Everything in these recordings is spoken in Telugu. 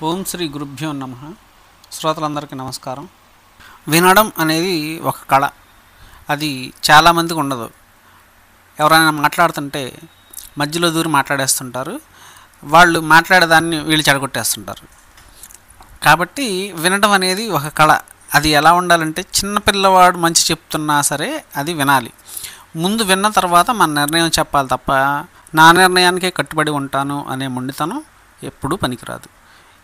ఓం శ్రీ గురుభ్యో నమః. శ్రోతలందరికీ నమస్కారం. వినడం అనేది ఒక కళ. అది చాలామందికి ఉండదు. ఎవరైనా మాట్లాడుతుంటే మధ్యలో దూరి మాట్లాడేస్తుంటారు. వాళ్ళు మాట్లాడేదాన్ని వీళ్ళు చెడగొట్టేస్తుంటారు. కాబట్టి వినడం అనేది ఒక కళ. అది ఎలా ఉండాలంటే, చిన్నపిల్లవాడు మంచి చెప్తున్నా సరే అది వినాలి. ముందు విన్న తర్వాత మన నిర్ణయం చెప్పాలి తప్ప, నా నిర్ణయానికే కట్టుబడి ఉంటాను అనే మొండితనం ఎప్పుడూ పనికిరాదు.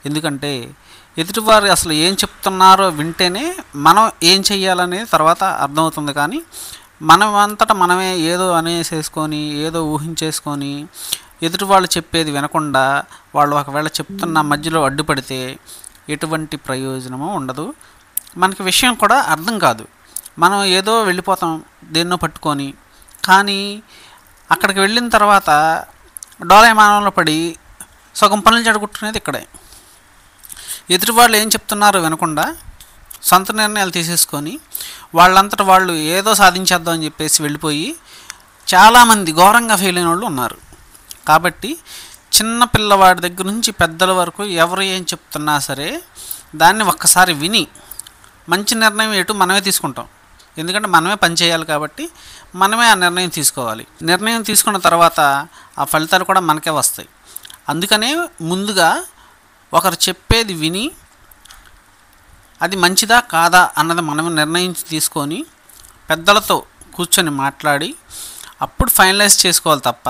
ఎందుకంటే ఎదుటివారు అసలు ఏం చెప్తున్నారో వింటేనే మనం ఏం చెయ్యాలనేది తర్వాత అర్థమవుతుంది. కానీ మనం అంతటా మనమే ఏదో అనేసేసుకొని, ఏదో ఊహించేసుకొని, ఎదుటి వాళ్ళు చెప్పేది వినకుండా వాళ్ళు ఒకవేళ చెప్తున్న మధ్యలో అడ్డుపడితే ఎటువంటి ప్రయోజనము ఉండదు. మనకి విషయం కూడా అర్థం కాదు. మనం ఏదో వెళ్ళిపోతాం దేన్నో పట్టుకొని. కానీ అక్కడికి వెళ్ళిన తర్వాత డోలాయమానంలో పడి సగం పనులు చెడగొట్టుకునేది ఇక్కడే. ఎదుటి వాళ్ళు ఏం చెప్తున్నారో వినకుండా సొంత నిర్ణయాలు తీసేసుకొని వాళ్ళంతటా వాళ్ళు ఏదో సాధించేద్దాం అని చెప్పేసి వెళ్ళిపోయి చాలామంది ఘోరంగా ఫెయిల్ అయిన వాళ్ళు ఉన్నారు. కాబట్టి చిన్న పిల్లవాడి దగ్గర నుంచి పెద్దల వరకు ఎవరు ఏం చెప్తున్నా సరే దాన్ని ఒక్కసారి విని మంచి నిర్ణయం ఎటు మనమే తీసుకుంటాం. ఎందుకంటే మనమే పని చేయాలి కాబట్టి మనమే ఆ నిర్ణయం తీసుకోవాలి. నిర్ణయం తీసుకున్న తర్వాత ఆ ఫలితాలు కూడా మనకే వస్తాయి. అందుకనే ముందుగా ఒకరు చెప్పేది విని అది మంచిదా కాదా అన్నది మనం నిర్ణయించి తీసుకొని పెద్దలతో కూర్చొని మాట్లాడి అప్పుడు ఫైనలైజ్ చేసుకోవాలి తప్ప,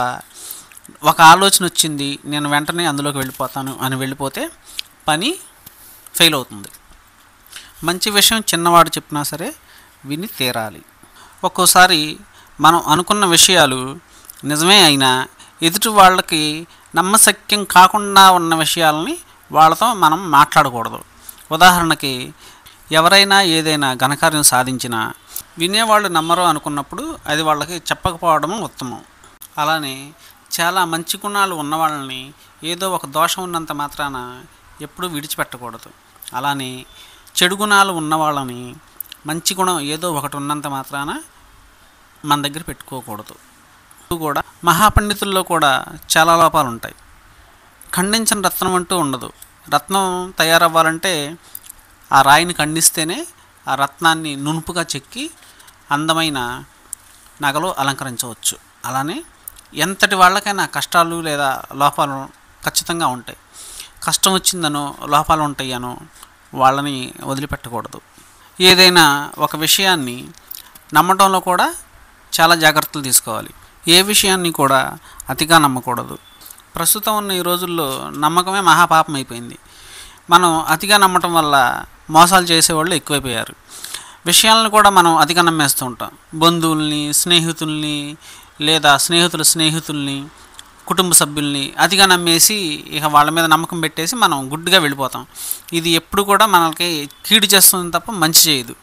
ఒక ఆలోచన వచ్చింది నేను వెంటనే అందులోకి వెళ్ళిపోతాను అని వెళ్ళిపోతే పని ఫెయిల్ అవుతుంది. మంచి విషయం చిన్నవాడు చెప్పినా సరే విని తీరాలి. ఒక్కోసారి మనం అనుకున్న విషయాలు నిజమే అయినా ఎదుటి వాళ్ళకి నమ్మశక్యం కాకుండా ఉన్న విషయాలని వాళ్ళతో మనం మాట్లాడకూడదు. ఉదాహరణకి ఎవరైనా ఏదైనా ఘనకార్యం సాధించినా వినేవాళ్ళు నమ్మరు అనుకున్నప్పుడు అది వాళ్ళకి చెప్పకపోవడం ఉత్తమం. అలానే చాలా మంచి గుణాలు ఉన్నవాళ్ళని ఏదో ఒక దోషం ఉన్నంత మాత్రాన ఎప్పుడూ విడిచిపెట్టకూడదు. అలానే చెడు గుణాలు ఉన్నవాళ్ళని మంచి గుణం ఏదో ఒకటి ఉన్నంత మాత్రాన మన దగ్గర పెట్టుకోకూడదు. కూడా మహాపండితుల్లో కూడా చాలా లోపాలు ఉంటాయి. ఖండించిన రత్నం అంటూ ఉండదు. రత్నం తయారవ్వాలంటే ఆ రాయిని ఖండిస్తేనే ఆ రత్నాన్ని నునుపుగా చెక్కి అందమైన నగలు అలంకరించవచ్చు. అలానే ఎంతటి వాళ్ళకైనా కష్టాలు లేదా లోపాలు ఖచ్చితంగా ఉంటాయి. కష్టం వచ్చిందనో లోపాలు ఉంటాయనో వాళ్ళని వదిలిపెట్టకూడదు. ఏదైనా ఒక విషయాన్ని నమ్మటంలో కూడా చాలా జాగ్రత్తలు తీసుకోవాలి. ఏ విషయాన్ని కూడా అతిగా నమ్మకూడదు. ప్రస్తుతం ఉన్న ఈ రోజుల్లో నమ్మకమే మహాపాపం అయిపోయింది. మనం అతిగా నమ్మటం వల్ల మోసాలు చేసేవాళ్ళు ఎక్కువైపోయారు. విషయాలను కూడా మనం అతిగా నమ్మేస్తూ ఉంటాం. బంధువుల్ని, స్నేహితుల్ని, లేదా స్నేహితుల్ని, కుటుంబ సభ్యుల్ని అతిగా నమ్మేసి ఇక వాళ్ళ మీద నమ్మకం పెట్టేసి మనం గుడ్డుగా వెళ్ళిపోతాం. ఇది ఎప్పుడు కూడా మనకి కీడు చేస్తుంది తప్ప మంచి చేయదు.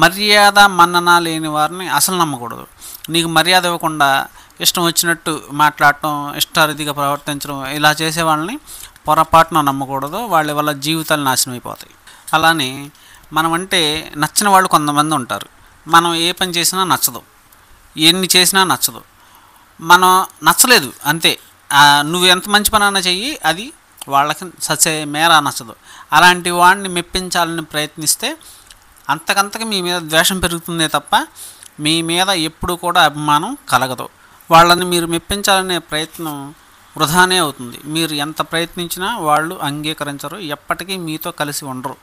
మర్యాద మన్నన లేని వారిని అసలు నమ్మకూడదు. నీకు మర్యాద ఇవ్వకుండా ఇష్టం వచ్చినట్టు మాట్లాడటం, ఇష్టారీతిగా ప్రవర్తించడం, ఇలా చేసే వాళ్ళని పొరపాటున నమ్మకూడదు. వాళ్ళ వల్ల జీవితాలు నాశనం అయిపోతాయి. అలానే మనం అంటే నచ్చిన వాళ్ళు కొంతమంది ఉంటారు. మనం ఏ పని చేసినా నచ్చదు, ఎన్ని చేసినా నచ్చదు. మనం నచ్చలేదు అంతే. నువ్వు ఎంత మంచి పని అన్నా చెయ్యి, అది వాళ్ళకి సచ్చే మేర నచ్చదు. అలాంటి వాడిని మెప్పించాలని ప్రయత్నిస్తే అంతకంతకి మీ మీద ద్వేషం పెరుగుతుందే తప్ప మీ మీద ఎప్పుడు కూడా అభిమానం కలగదు. వాళ్ళని మీరు మెప్పించాలనే ప్రయత్నం వృధానే అవుతుంది. మీరు ఎంత ప్రయత్నించినా వాళ్ళు అంగీకరించరు, ఎప్పటికీ మీతో కలిసి ఉండరు.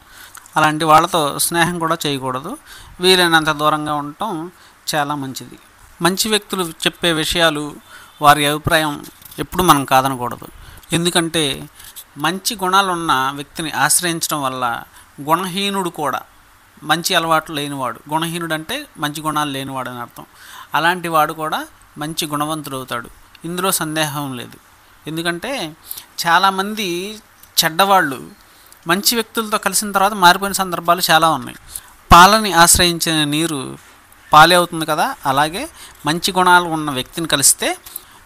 అలాంటి వాళ్ళతో స్నేహం కూడా చేయకూడదు. వీలైనంత దూరంగా ఉండటం చాలా మంచిది. మంచి వ్యక్తులు చెప్పే విషయాలు, వారి అభిప్రాయం ఎప్పుడు మనం కాదనకూడదు. ఎందుకంటే మంచి గుణాలున్న వ్యక్తిని ఆశ్రయించడం వల్ల గుణహీనుడు కూడా, మంచి అలవాట్లు లేనివాడు, గుణహీనుడు అంటే మంచి గుణాలు లేనివాడు అని అర్థం, అలాంటి వాడు కూడా మంచి గుణవంతుడు అవుతాడు. ఇందులో సందేహం లేదు. ఎందుకంటే చాలామంది చెడ్డవాళ్ళు మంచి వ్యక్తులతో కలిసిన తర్వాత మారిపోయిన సందర్భాలు చాలా ఉన్నాయి. పాలని ఆశ్రయించిన నీరు పాలే అవుతుంది కదా. అలాగే మంచి గుణాలు ఉన్న వ్యక్తిని కలిస్తే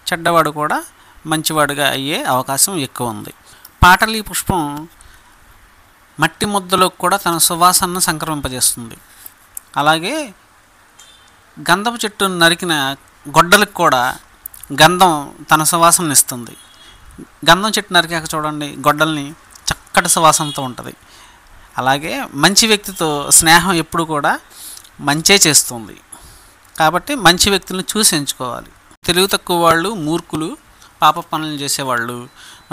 చెడ్డవాడు కూడా మంచివాడుగా అయ్యే అవకాశం ఎక్కువ ఉంది. పాటలీ పుష్పం మట్టి ముద్దలకు కూడా తన సువాసనను సంక్రమింపజేస్తుంది. అలాగే గంధపు చెట్టును నరికిన గొడ్డలకు కూడా గంధం తన సువాసనను ఇస్తుంది. గంధం చెట్టు నరికాక చూడండి, గొడ్డల్ని చక్కటి సువాసనతో ఉంటుంది. అలాగే మంచి వ్యక్తితో స్నేహం ఎప్పుడు కూడా మంచే చేస్తుంది. కాబట్టి మంచి వ్యక్తులను చూసి ఎంచుకోవాలి. తెలివి తక్కువ వాళ్ళు, మూర్ఖులు, పాప పనులు చేసేవాళ్ళు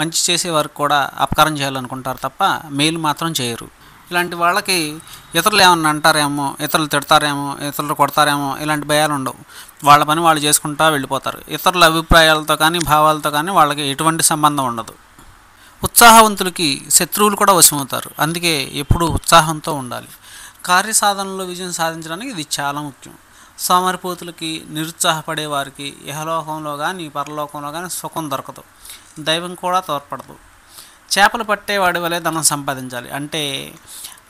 మంచి చేసేవారికి కూడా అపకారం చేయాలనుకుంటారు తప్ప మేలు మాత్రం చేయరు. ఇలాంటి వాళ్ళకి ఇతరులు ఏమన్నా అంటారేమో, ఇతరులు తిడతారేమో, ఇతరులు కొడతారేమో ఇలాంటి భయాలు ఉండవు. వాళ్ళ పని వాళ్ళు చేసుకుంటూ వెళ్ళిపోతారు. ఇతరుల అభిప్రాయాలతో కానీ భావాలతో కానీ వాళ్ళకి ఎటువంటి సంబంధం ఉండదు. ఉత్సాహవంతులకి శత్రువులు కూడా వశమవుతారు. అందుకే ఎప్పుడూ ఉత్సాహంతో ఉండాలి. కార్యసాధనలో విజయం సాధించడానికి ఇది చాలా ముఖ్యం. సోమరిపోతులకి, నిరుత్సాహపడే వారికి ఇహలోకంలో కానీ పరలోకంలో కానీ సుఖం దొరకదు, దైవం కూడా తోడ్పడదు. చేపలు పట్టేవాడి వలె ధనం సంపాదించాలి అంటే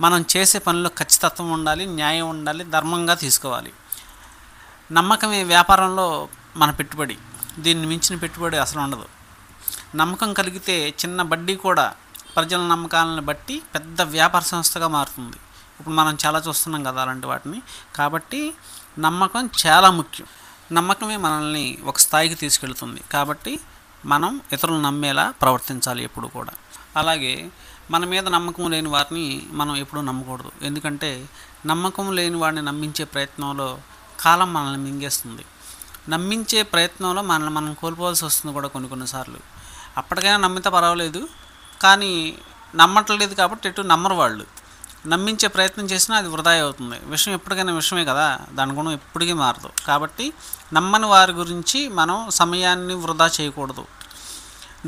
మనం చేసే పనిలో ఖచ్చితత్వం ఉండాలి, న్యాయం ఉండాలి, ధర్మంగా తీసుకోవాలి. నమ్మకమే వ్యాపారంలో మన పెట్టుబడి. దీన్ని మించిన పెట్టుబడి అసలు ఉండదు. నమ్మకం కలిగితే చిన్న బడ్డీ కూడా ప్రజల నమ్మకాలను బట్టి పెద్ద వ్యాపార సంస్థగా మారుతుంది. ఇప్పుడు మనం చాలా చూస్తున్నాం కదా అలాంటి వాటిని. కాబట్టి నమ్మకం చాలా ముఖ్యం. నమ్మకమే మనల్ని ఒక స్థాయికి తీసుకెళ్తుంది. కాబట్టి మనం ఇతరులు నమ్మేలా ప్రవర్తించాలి ఎప్పుడు కూడా. అలాగే మన మీద నమ్మకం లేని వారిని మనం ఎప్పుడూ నమ్మకూడదు. ఎందుకంటే నమ్మకం లేని వాడిని నమ్మించే ప్రయత్నంలో కాలం మనల్ని మింగేస్తుంది. నమ్మించే ప్రయత్నంలో మనల్ని మనం కోల్పోవాల్సి వస్తుంది కూడా కొన్నిసార్లు. అప్పటికైనా నమ్మితే పర్వాలేదు, కానీ నమ్మట్లేదు కాబట్టి ఎటు నమ్మరు వాళ్ళు. నమ్మించే ప్రయత్నం చేసినా అది వృధా అవుతుంది. విషయం ఎప్పటికైనా విషయమే కదా, దాని గుణం ఎప్పటికీ మారదు. కాబట్టి నమ్మని వారి గురించి మనం సమయాన్ని వృధా చేయకూడదు.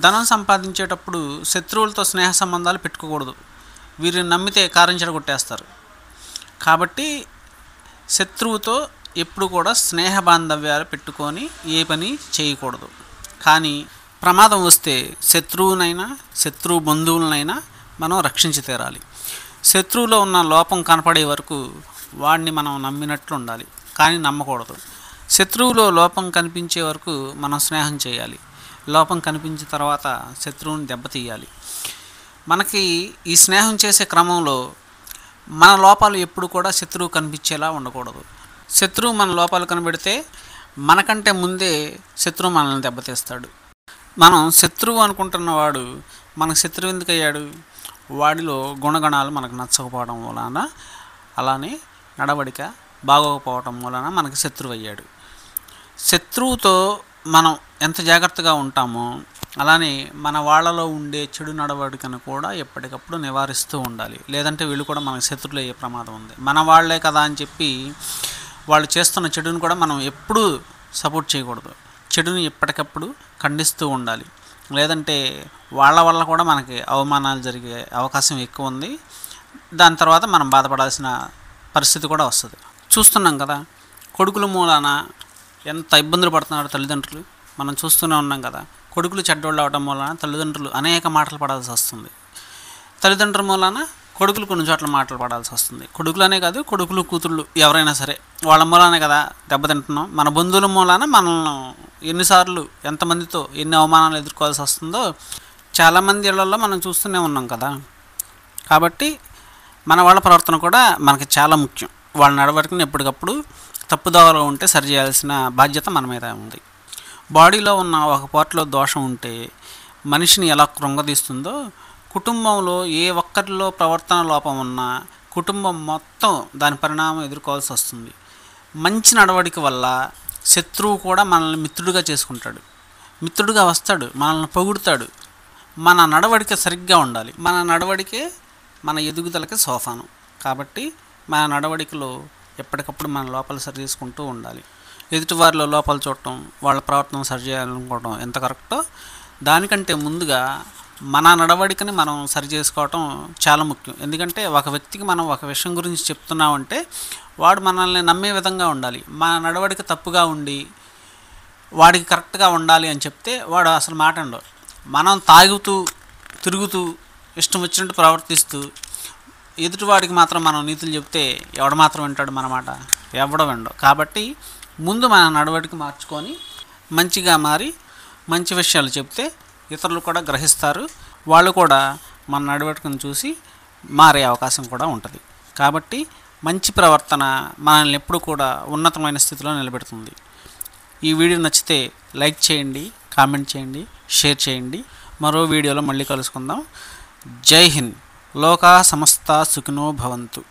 ధనం సంపాదించేటప్పుడు శత్రువులతో స్నేహ సంబంధాలు పెట్టుకోకూడదు. వీరిని నమ్మితే కార్యం చెడగొట్టేస్తారు. కాబట్టి శత్రువుతో ఎప్పుడు కూడా స్నేహ బాంధవ్యాలు పెట్టుకొని ఏ పని చేయకూడదు. కానీ ప్రమాదం వస్తే శత్రువు బంధువులనైనా మనం రక్షించి తీరాలి. శత్రువులో ఉన్న లోపం కనపడే వరకు వాడిని మనం నమ్మినట్లు ఉండాలి, కానీ నమ్మకూడదు. శత్రువులో లోపం కనిపించే వరకు మనం స్నేహం చేయాలి. లోపం కనిపించిన తర్వాత శత్రువుని దెబ్బతీయాలి. మనకి ఈ స్నేహం చేసే క్రమంలో మన లోపాలు ఎప్పుడు కూడా శత్రువు కనిపించేలా ఉండకూడదు. శత్రువు మన లోపాలు కనబెడితే మనకంటే ముందే శత్రువు మనల్ని దెబ్బతీస్తాడు. మనం శత్రువు అనుకుంటున్నవాడు మనకు శత్రువు ఎందుకు అయ్యాడు? వాడిలో గుణగణాలు మనకు నచ్చకపోవడం వలన, అలానే నడవడిక బాగోకపోవడం వలన మనకు శత్రువు అయ్యాడు. శత్రువుతో మనం ఎంత జాగ్రత్తగా ఉంటామో అలానే మన వాళ్ళలో ఉండే చెడు నడవడికను కూడా ఎప్పటికప్పుడు నివారిస్తూ ఉండాలి. లేదంటే వీళ్ళు కూడా మనకు శత్రువులు అయ్యే ప్రమాదం ఉంది. మన వాళ్లే కదా అని చెప్పి వాళ్ళు చేస్తున్న చెడుని కూడా మనం ఎప్పుడూ సపోర్ట్ చేయకూడదు. చెడుని ఎప్పటికప్పుడు ఖండిస్తూ ఉండాలి. లేదంటే వాళ్ళ వల్ల కూడా మనకి అవమానాలు జరిగే అవకాశం ఎక్కువ ఉంది. దాని తర్వాత మనం బాధపడాల్సిన పరిస్థితి కూడా వస్తుంది. చూస్తున్నాం కదా, కొడుకుల మూలాన ఎంత ఇబ్బందులు పడుతున్నారో తల్లిదండ్రులు మనం చూస్తూనే ఉన్నాం కదా. కొడుకులు చెడ్డోళ్ళు అవడం వలన తల్లిదండ్రులు అనేక మాటలు పడాల్సి వస్తుంది. తల్లిదండ్రుల మూలాన కొడుకులు కొన్ని చోట్ల మాటలు పడాల్సి వస్తుంది. కొడుకులనే కాదు, కొడుకులు కూతుళ్ళు ఎవరైనా సరే వాళ్ళ మూలానే కదా దెబ్బతింటున్నాం. మన బంధువుల మూలాన మనల్ని ఎన్నిసార్లు ఎంతమందితో ఎన్ని అవమానాలు ఎదుర్కోవాల్సి వస్తుందో చాలామంది ఇళ్లలో మనం చూస్తూనే ఉన్నాం కదా. కాబట్టి మన వాళ్ళ ప్రవర్తన కూడా మనకి చాలా ముఖ్యం. వాళ్ళ నడవడికని ఎప్పటికప్పుడు తప్పుదోవలో ఉంటే సరి చేయాల్సిన బాధ్యత మన మీద ఉంది. బాడీలో ఉన్న ఒక పార్ట్లో దోషం ఉంటే మనిషిని ఎలా కృంగదీస్తుందో, కుటుంబంలో ఏ ఒక్కరిలో ప్రవర్తన లోపం ఉన్నా కుటుంబం మొత్తం దాని పరిణామం ఎదుర్కోవాల్సి వస్తుంది. మంచి నడవడిక వల్ల శత్రువు కూడా మనల్ని మిత్రుడిగా చేసుకుంటాడు, మిత్రుడిగా వస్తాడు, మనల్ని పొగుడుతాడు. మన నడవడిక సరిగ్గా ఉండాలి. మన నడవడికే మన ఎదుగుదలకి సోపానం. కాబట్టి మన నడవడికలో ఎప్పటికప్పుడు మన లోపాలు సరి చేసుకుంటూ ఉండాలి. ఎదుటివారిలో లోపాలు చూడటం, వాళ్ళ ప్రవర్తన సరి చేయాలనుకోవడం ఎంత కరెక్టో దానికంటే ముందుగా మన నడవడికని మనం సరి చేసుకోవటం చాలా ముఖ్యం. ఎందుకంటే ఒక వ్యక్తికి మనం ఒక విషయం గురించి చెప్తున్నామంటే వాడు మనల్ని నమ్మే విధంగా ఉండాలి. మన నడవడిక తప్పుగా ఉండి వాడికి కరెక్ట్గా ఉండాలి అని చెప్తే వాడు అసలు మాట ఉండవు. మనం తాగుతూ తిరుగుతూ ఇష్టం వచ్చినట్టు ప్రవర్తిస్తూ ఎదుటివాడికి మాత్రం మనం నీతులు చెప్తే ఎవడు మాత్రం వింటాడు మన మాట? ఎవడో వినడు. కాబట్టి ముందు మన నడవడిక మార్చుకొని మంచిగా మారి మంచి విషయాలు చెప్తే ఇతరులు కూడా గ్రహిస్తారు. వాళ్ళు కూడా మన నడవడికను చూసి మారే అవకాశం కూడా ఉంటుంది. కాబట్టి మంచి ప్రవర్తన మనల్ని ఎప్పుడు కూడా ఉన్నతమైన స్థితిలో నిలబెడుతుంది. ఈ వీడియో నచ్చితే లైక్ చేయండి, కామెంట్ చేయండి, షేర్ చేయండి. మరో వీడియోలో మళ్ళీ కలుసుకుందాం. జై హింద్. లోకా సమస్తా సుఖినో భవంతు.